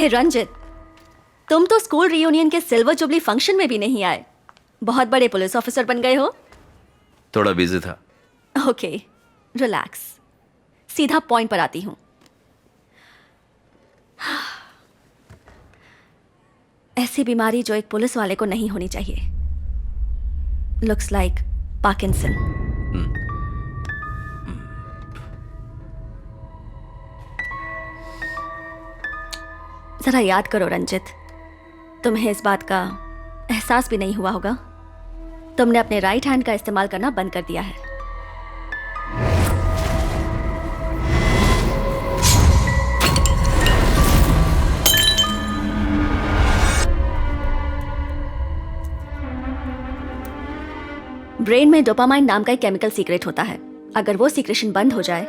हे रंजित, तुम तो school reunion के सिल्वर जुबली फंक्शन में भी नहीं आए। बहुत बड़े पुलिस ऑफिसर बन गए हो। थोड़ा बिजी था। Okay, relax. सीधा पॉइंट पर आती हूँ। ऐसी बीमारी जो एक पुलिस वाले को नहीं होनी चाहिए। Looks like Parkinson. जरा याद करो रंजित, तुम्हें इस बात का एहसास भी नहीं हुआ होगा। तुमने अपने राइट हैंड का इस्तेमाल करना बंद कर दिया है। ब्रेन में डोपामाइन नाम का एक केमिकल सीक्रेट होता है। अगर वो सीक्रेशन बंद हो जाए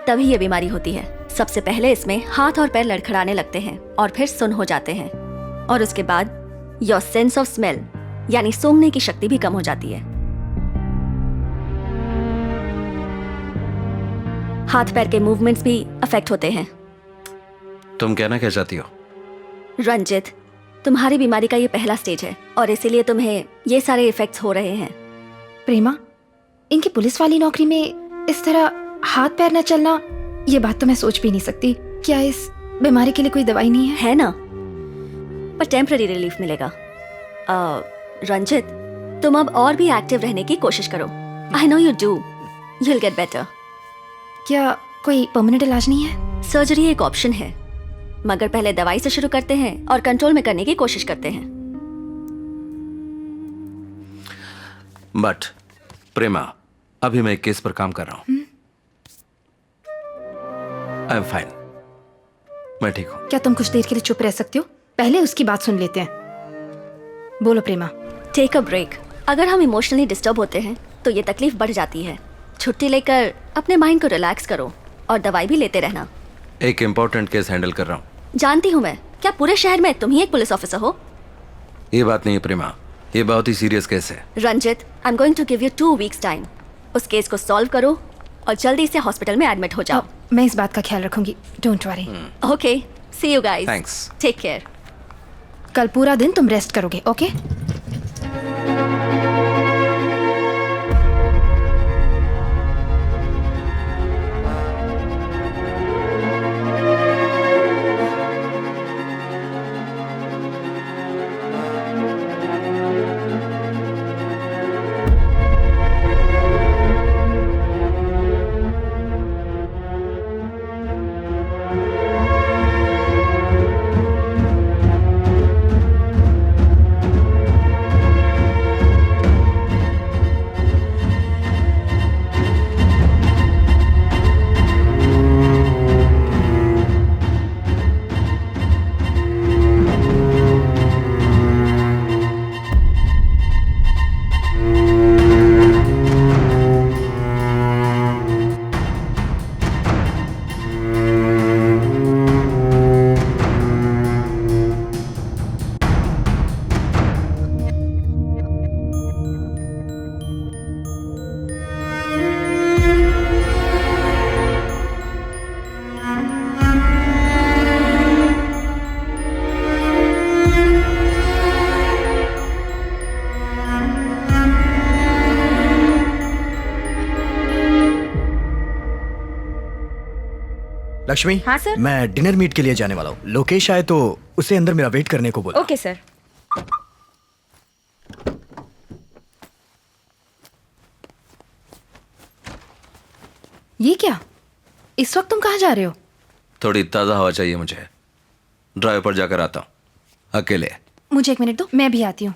तभी ये बीमारी होती है। सबसे पहले इसमें हाथ और पैर लड़खड़ाने लगते हैं और फिर सुन्न हो जाते हैं, और उसके बाद योर सेंस ऑफ स्मेल यानी सूंघने की शक्ति भी कम हो जाती है। हाथ पैर के मूवमेंट्स भी अफेक्ट होते हैं। तुम कहना क्या चाहती हो? रंजित, तुम्हारी बीमारी का ये पहला स्टेज है और इसीलिए तुम्हें ये सारे इफेक्ट्स हो रहे हैं। प्रेमा, इनकी पुलिस वाली नौकरी में इस तरह हाथ पैर न चलना, ये बात तो मैं सोच भी नहीं सकती। क्या इस बीमारी के लिए कोई दवाई नहीं है ना? पर टेम्पररी रिलीफ मिलेगा। रंजित, तुम अब और भी एक्टिव रहने की कोशिश करो। I know you do. You will get better. क्या कोई परमानेंट इलाज नहीं है? सर्जरी एक ऑप्शन है, मगर पहले दवाई से शुरू करते हैं और कंट्रोल में करने की कोशिश करते हैं। बट प्रेमा, अभी मैं एक केस पर काम कर रहा हूं। आई एम फाइन, मैं ठीक हूं। क्या तुम कुछ देर के लिए चुप रह सकते हो? पहले उसकी बात सुन लेते हैं। बोलो प्रेमा। Take a break. अगर हम इमोशनली डिस्टर्ब होते हैं तो ये तकलीफ बढ़ जाती है। छुट्टी लेकर अपने माइंड को रिलैक्स करो और दवाई भी लेते रहना। एक इम्पोर्टेंट केस हैंडल कर रहा हूं। जानती हूँ मैं। क्या पूरे शहर में तुम ही एक पुलिस ऑफिसर हो? ये बात नहीं है प्रेमा, ये बहुत ही सीरियस केस है। Ranjit, I am going to give you 2 weeks time. उस केस को सॉल्व करो और जल्दी से हॉस्पिटल में एडमिट हो जाओ। मैं इस बात का ख्याल रखूंगी, don't worry. Okay, see you guys. Thanks. Take care. कल पूरा दिन तुम रेस्ट करोगे, ओके? लक्ष्मी। हाँ सर। मैं डिनर मीट के लिए जाने वाला हूँ। लोकेश आए तो उसे अंदर मेरा वेट करने को बोला। Okay sir. ये क्या? इस वक्त तुम कहाँ जा रहे हो? थोड़ी ताज़ा हवा चाहिए मुझे। ड्राइव पर जाकर आता हूँ अकेले। मुझे 1 मिनट दो, मैं भी आती हूँ।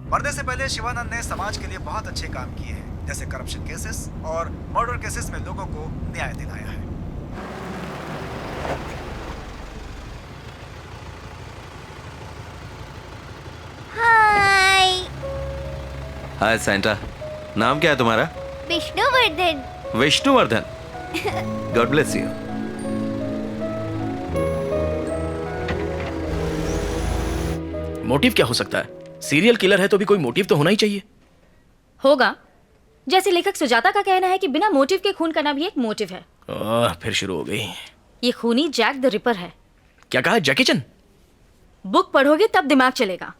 पर्दे से पहले शिवानंद ने समाज के लिए बहुत अच्छे काम किए हैं। जैसे करप्शन केसेस और मर्डर केसेस में लोगों को न्याय दिलाया है। हाय। हाय सैंटा, नाम क्या है तुम्हारा? Vishnuvardhana. Vishnuvardhana. God bless you. Motive क्या हो सकता है? सीरियल किलर है तो भी कोई मोटिव तो होना ही चाहिए। होगा। जैसे लेखक सुजाता का कहना है कि बिना मोटिव के खून करना भी एक मोटिव है। फिर शुरू हो गई। ये खूनी जैक द रिपर है। क्या कहा? जैकी चैन? बुक पढ़ोगे तब दिमाग चलेगा।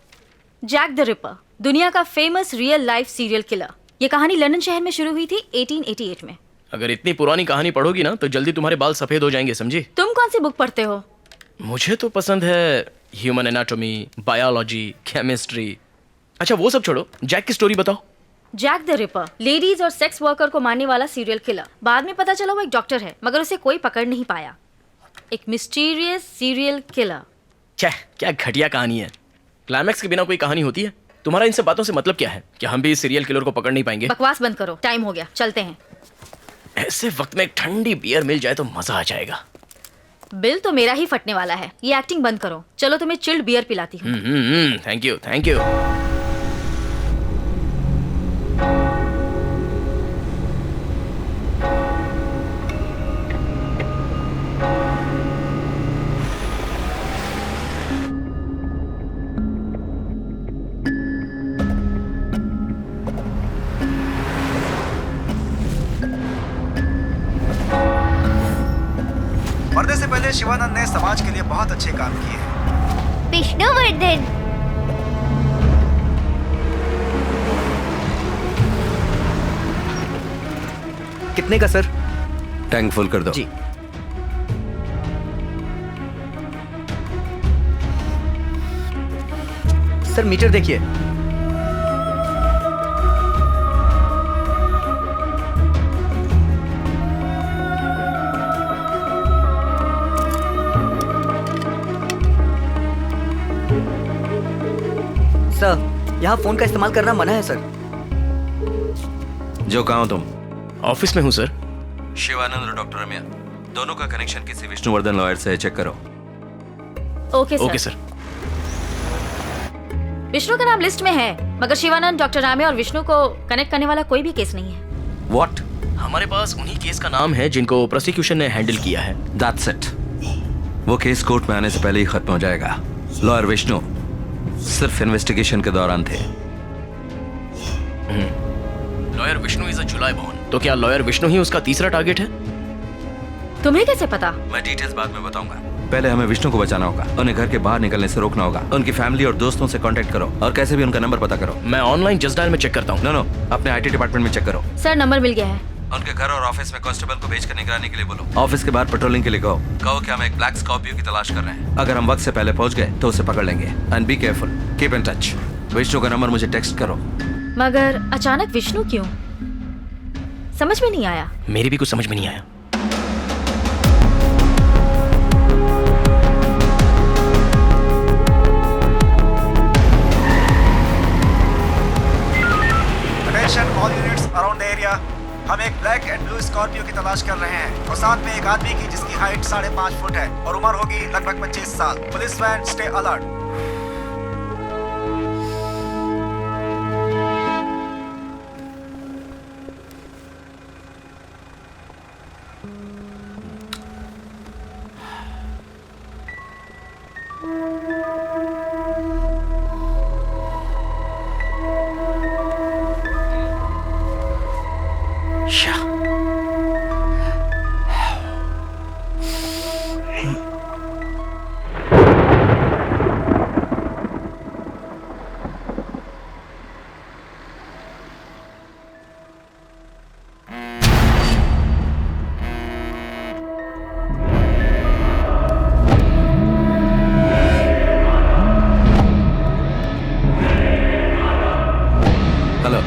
जैक द रिपर, दुनिया का famous real life serial killer. ये कहानी लंदन शहर में शुरू हुई थी 1888 में। अगर इतनी पुरानी कहानी पढ़ोगी ना तो जल्दी तुम्हारे बाल सफेद हो जाएंगे, समझी? तुम कौन सी बुक पढ़ते हो? मुझे तो पसंद है ह्यूमन एनाटॉमी, बायोलॉजी, केमिस्ट्री। अच्छा वो सब छोड़ो, जैक की स्टोरी बताओ। जैक द रिपर लेडीज और सेक्स वर्कर को मारने वाला सीरियल किलर। बाद में पता चला वो एक डॉक्टर है, मगर उसे कोई पकड़ नहीं पाया। एक मिस्टीरियस सीरियल किलर। क्या घटिया कहानी है। क्लाइमैक्स के बिना कोई कहानी होती है? तुम्हारा इन सब बातों से मतलब क्या है? कि हम भी इस सीरियल किलर को पकड़ नहीं पाएंगे? बकवास बंद करो, टाइम हो गया, चलते हैं। ऐसे वक्त में एक ठंडी बियर मिल जाए तो मजा आ जाएगा। बिल तो मेरा ही फटने वाला है। ये एक्टिंग बंद करो, चलो तुम्हें चिल्ड बियर पिलाती हूँ। Thank you thank you. मरने से पहले शिवानंद ने समाज के लिए बहुत अच्छे काम किए हैं। विष्णुवर्धन। कितने का सर? टैंक फुल कर दो। जी। सर मीटर देखिए। सर यहाँ फोन का इस्तेमाल करना मना है सर। जो कहा हो तुम? ऑफिस में हूँ सर। शिवानंद और डॉक्टर रम्या दोनों का कनेक्शन किसी विष्णुवर्धन लॉयर से चेक करो। Okay sir. विष्णु का नाम लिस्ट में है, मगर शिवानंद, डॉक्टर रामे और विष्णु को कनेक्ट करने वाला कोई भी केस नहीं है। व्हाट? हमारे पास उन्हीं केस का नाम है जिनको प्रोसिक्यूशन ने हैंडल किया है। That's it. वो केस कोर्ट में आने से पहले ही खत्म हो जाएगा। लॉयर विष्णु सिर्फ इन्वेस्टिगेशन के दौरान थे। Lawyer Vishnu is a July born. तो क्या लॉयर विष्णु ही उसका तीसरा टारगेट है? तुम्हें कैसे पता? मैं डिटेल्स बाद में बताऊंगा। पहले हमें विष्णु को बचाना होगा। उन्हें घर के बाहर निकलने से रोकना होगा। उनकी फैमिली और दोस्तों से कांटेक्ट करो और कैसे भी उनका नंबर पता करो। मैं ऑनलाइन जस्ट डायल में चेक करता हूँ। नो अपने आईटी डिपार्टमेंट में चेक करो। सर नंबर मिल गया है। उनके घर और ऑफिस में कांस्टेबल को भेजकर निगरानी के लिए बोलो। ऑफिस के बाहर पेट्रोलिंग के लिए कहो कि हम एक ब्लैक स्कॉर्पियो की तलाश कर रहे हैं। अगर हम वक्त से पहले पहुंच गए तो उसे पकड़ लेंगे। And be careful, keep in touch. Vishnu का नंबर मुझे टेक्स्ट करो। मगर अचानक विष्णु क्यों? समझ में नहीं आया। मेरी भी कुछ समझ में नहीं आया। Attention all units around the area. हम एक ब्लैक एंड ब्लू स्कॉर्पियो की तलाश कर रहे हैं और साथ में एक आदमी की जिसकी हाइट 5.5 फुट है और उम्र होगी लगभग 25 साल। Police van, stay alert. Hello.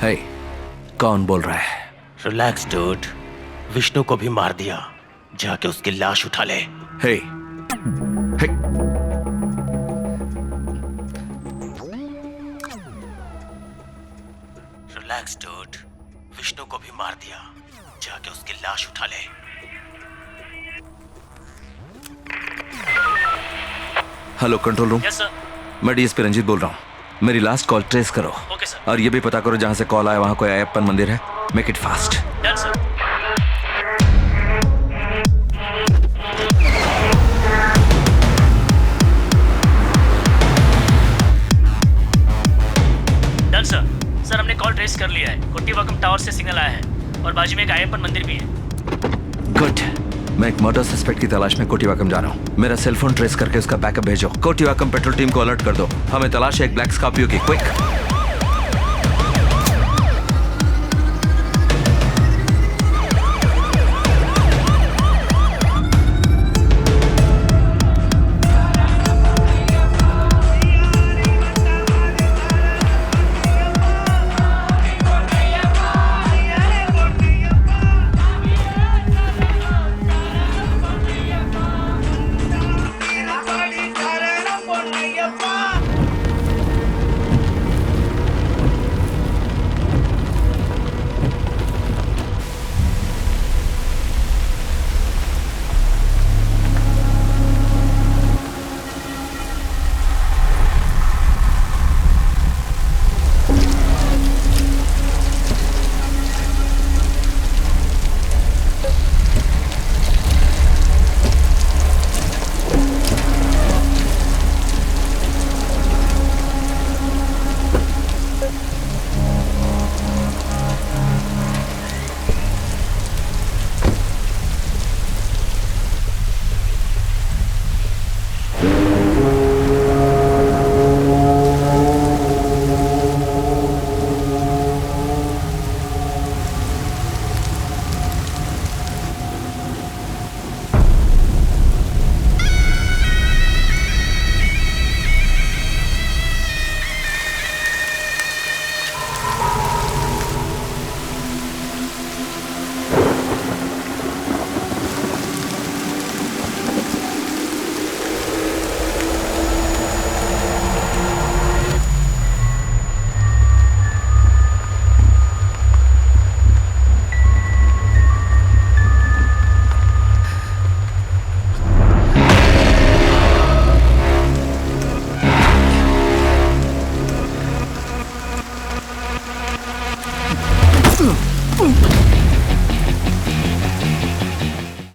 Hey, कौन बोल रहा है? रिलैक्स डूड, विष्णु को भी मार दिया। जाके उसकी लाश उठा ले। हे, रिलैक्स डूड, विष्णु को भी मार दिया, जाके उसकी लाश उठा ले। Hello control room, yes sir. मैं डीएसपी रंजीत बोल रहा हूँ। मेरी लास्ट कॉल ट्रेस करो। Okay sir. और ये भी पता करो जहां से कॉल आया वहां कोई अयप्पन मंदिर है। Make it fast. Done sir. Done sir. Sir हमने कॉल ट्रेस कर लिया है। कोट्टीवाकम टावर से सिग्नल आया है और बाजू में एक अयप्पन मंदिर भी है। गुड। मैं एक मर्डर सस्पेक्ट की तलाश में कोट्टीवाकम जा रहा हूँ। मेरा सेल फोन ट्रेस करके उसका बैकअप भेजो। कोट्टीवाकम पेट्रोल टीम को अलर्ट कर दो। हमें तलाश है एक ब्लैक स्कॉर्पियो की। क्विक।